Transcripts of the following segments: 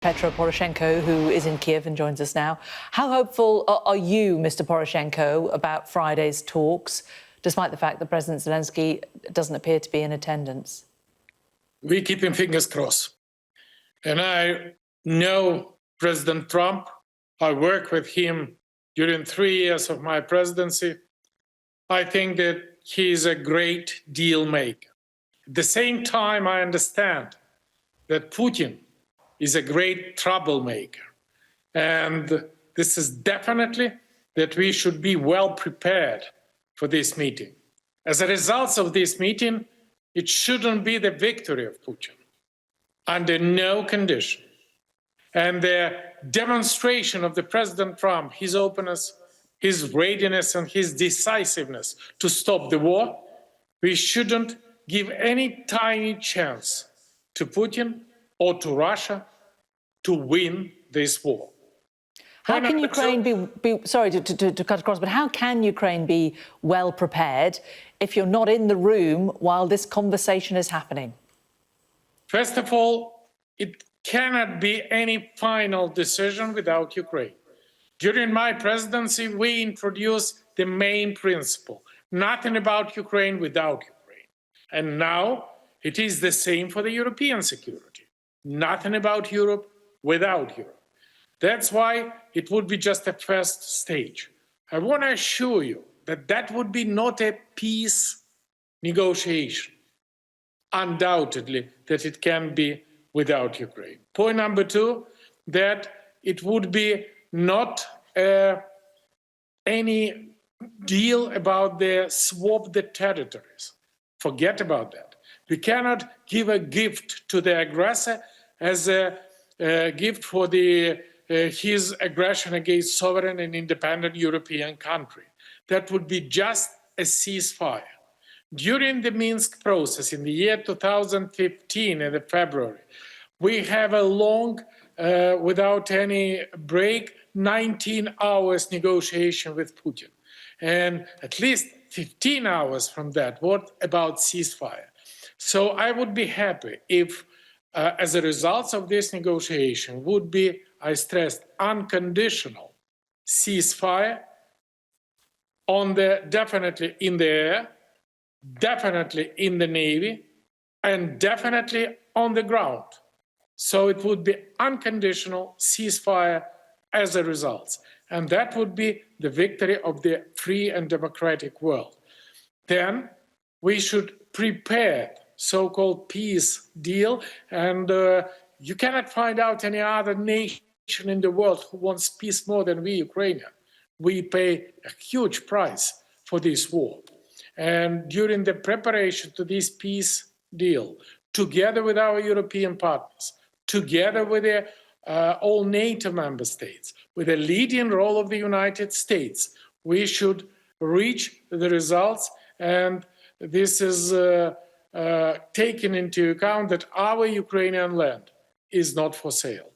Petro Poroshenko, who is in Kiev and joins us now. How hopeful are you, Mr. Poroshenko, about Friday's talks, despite the fact that President Zelensky doesn't appear to be in attendance? We're keeping fingers crossed. And I know President Trump. I worked with him during 3 years of my presidency. I think that he is a great deal maker. At the same time, I understand that Putin is a great troublemaker. And this is definitely that we should be well prepared for this meeting. As a result of this meeting, it shouldn't be the victory of Putin, under no condition. And the demonstration of the President Trump, his openness, his readiness, and his decisiveness to stop the war, we shouldn't give any tiny chance to Putin or to Russia to win this war. How can Ukraine be sorry to cut across, but how can Ukraine be well prepared if you're not in the room while this conversation is happening? First of all, it cannot be any final decision without Ukraine. During my presidency, we introduced the main principle, nothing about Ukraine without Ukraine. And now it is the same for the European security, nothing about Europe without Europe. That's why it would be just a first stage. I want to assure you that that would be not a peace negotiation. Undoubtedly, that it can be without Ukraine. Point number two, that it would be not any deal about the swap the territories. Forget about that. We cannot give a gift to the aggressor as a gift for his aggression against sovereign and independent European country. That would be just a ceasefire. During the Minsk process in the year 2015, in February, we have a long, without any break, 19 hours negotiation with Putin. And at least 15 hours from that, what about ceasefire? So I would be happy if, as a result of this negotiation, would be, I stressed, unconditional ceasefire on definitely in the air, definitely in the Navy, and definitely on the ground. So it would be unconditional ceasefire as a result. And that would be the victory of the free and democratic world. Then we should prepare so-called peace deal. And you cannot find out any other nation in the world who wants peace more than we, Ukrainians. We pay a huge price for this war. And during the preparation to this peace deal, together with our European partners, together with all NATO member states, with the leading role of the United States, we should reach the results. And this is taken into account that our Ukrainian land is not for sale.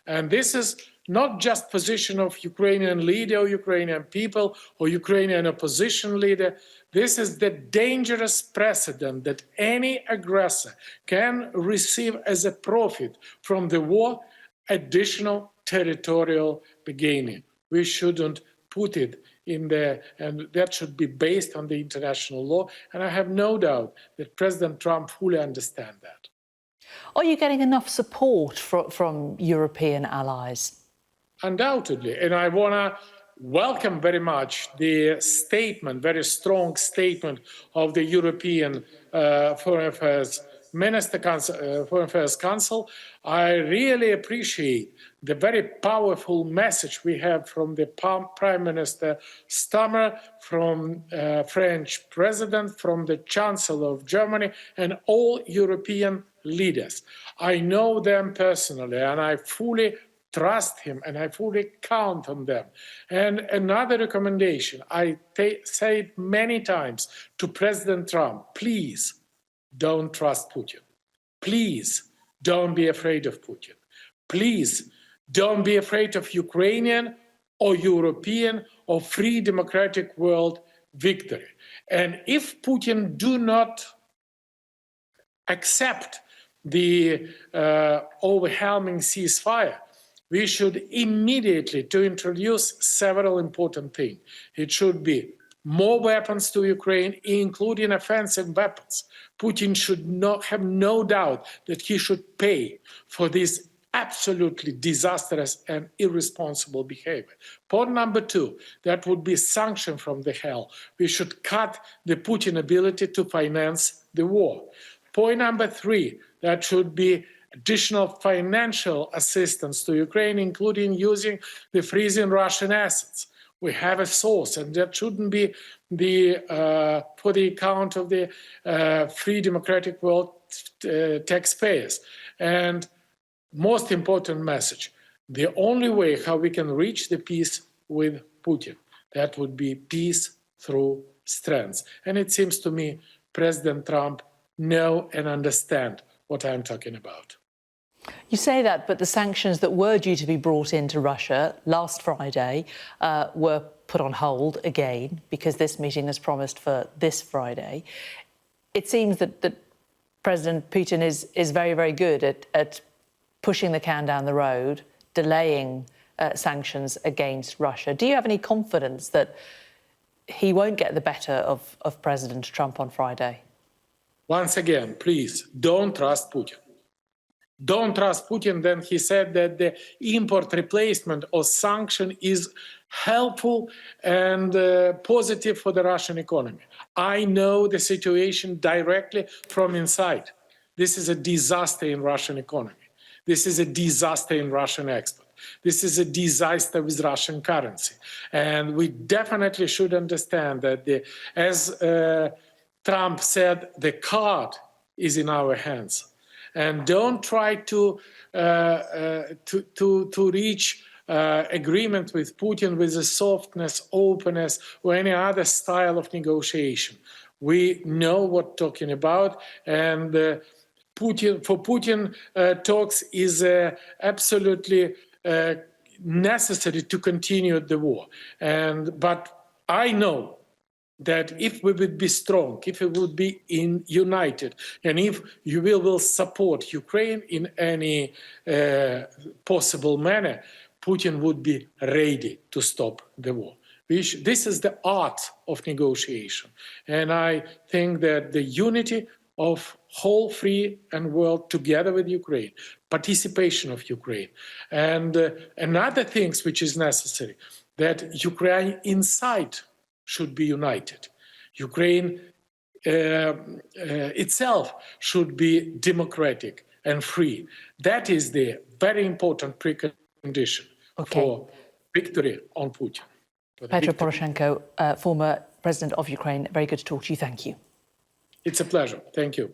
And this is not just position of Ukrainian leader or Ukrainian people or Ukrainian opposition leader. This is the dangerous precedent that any aggressor can receive as a profit from the war additional territorial bargaining. We shouldn't put it in there, and that should be based on the international law. And I have no doubt that President Trump fully understands that. Are you getting enough support from European allies? Undoubtedly, and I want to welcome very much the statement, very strong statement of the European Foreign Affairs Foreign Affairs Council. I really appreciate the very powerful message we have from the Prime Minister Stammer, from French President, from the Chancellor of Germany, and all European leaders. I know them personally, and I fully trust him, and I fully count on them. And another recommendation, I say it many times to President Trump, please don't trust Putin. Please don't be afraid of Putin. Please don't be afraid of Ukrainian or European or free democratic world victory. And if Putin do not accept the overwhelming ceasefire, we should immediately to introduce several important things. It should be more weapons to Ukraine, including offensive weapons. Putin should not have no doubt that he should pay for this absolutely disastrous and irresponsible behavior. Point number two, that would be sanction from the hell. We should cut the Putin ability to finance the war. Point number three, that should be additional financial assistance to Ukraine, including using the freezing Russian assets. We have a source, and that shouldn't be for the account of the free democratic world taxpayers. And most important message, the only way how we can reach the peace with Putin, that would be peace through strength. And it seems to me President Trump know and understand what I'm talking about. You say that, but the sanctions that were due to be brought into Russia last Friday were put on hold again because this meeting is promised for this Friday. It seems that President Putin is very, very good at pushing the can down the road, delaying sanctions against Russia. Do you have any confidence that he won't get the better of President Trump on Friday? Once again, please, don't trust Putin. Don't trust Putin. Then he said that the import replacement or sanction is helpful and positive for the Russian economy. I know the situation directly from inside. This is a disaster in Russian economy. This is a disaster in Russian export. This is a disaster with Russian currency. And we definitely should understand that as Trump said, the card is in our hands. And don't try to reach agreement with Putin with a softness, openness, or any other style of negotiation. We know what we're talking about, and Putin talks is absolutely necessary to continue the war. But I know that if we would be strong, if we would be united, and if you will support Ukraine in any possible manner, Putin would be ready to stop the war. This is the art of negotiation. And I think that the unity of whole free and world together with Ukraine, participation of Ukraine, and another things which is necessary, that Ukraine inside should be united. Ukraine itself should be democratic and free. That is the very important precondition for victory on Putin. Petro Poroshenko, former president of Ukraine, very good to talk to you. Thank you. It's a pleasure. Thank you.